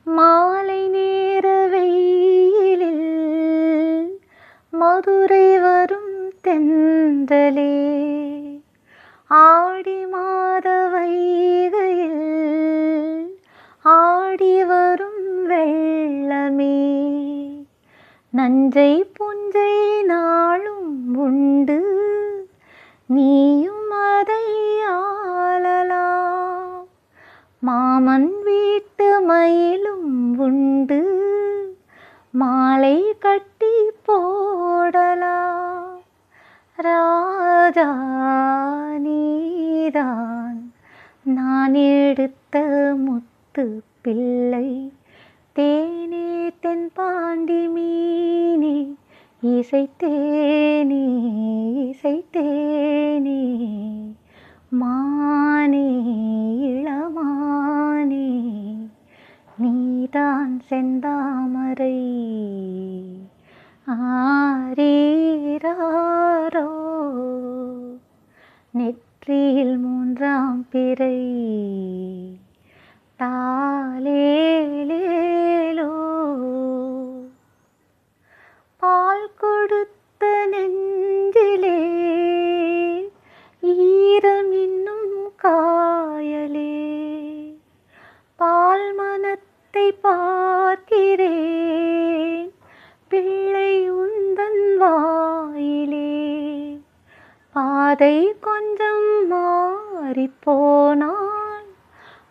மாலை நேர வெயிலில் மதுரை வரும் தென்றலே, ஆடி மாத வைகையில் ஆடி வரும் வெள்ளமே, நஞ்சை புஞ்சை நாளும் உண்டு நீயும் அதை ஆளலாம், மாமன் வீட்டு மயிலும் உண்டு மாலை கட்டி போடலாம், ராஜா நீதான் நான் எடுத்த முத்து பிள்ளை, தேனே தென்பாண்டி மீனே இசைத்தேனே இசைத்தேனே, மானே இளமானே நீதான் செந்தாமரை, ஆரீராரோ நெற்றியில் மூன்றாம் பிறை, தாலேலேலோ பால் கொடுத்த நெஞ்சிலே ஈரம் இன்னும் காயலே, பால் மனத்தை பார்க்கிறேன் பிள்ளை உந்தன் வாயிலே, பாதை கொஞ்சம் மாறிப்போனால்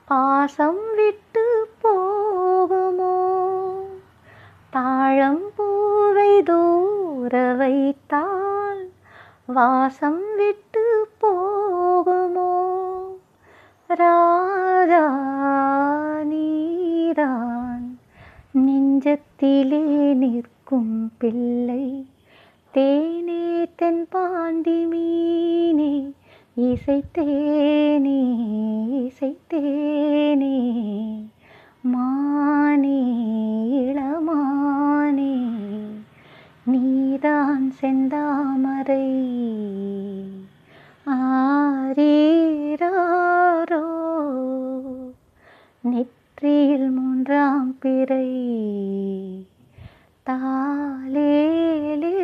பாசம் விட்டு போகுமோ, தாழம் பூவை தூர வைத்தால் வாசம் விட்டு போகுமோ, ராஜா நீதான் நெஞ்சத்திலே நிற்கும் பிள்ளை, தேனே தென்பாண்டி மீனே இசைத்தேனே இசைத்தேனே, மானே இளமானே நீதான் செந்தாமரை, ஆரீராரோ நெற்றியில் மூன்றாம் பிறை, தாலேலே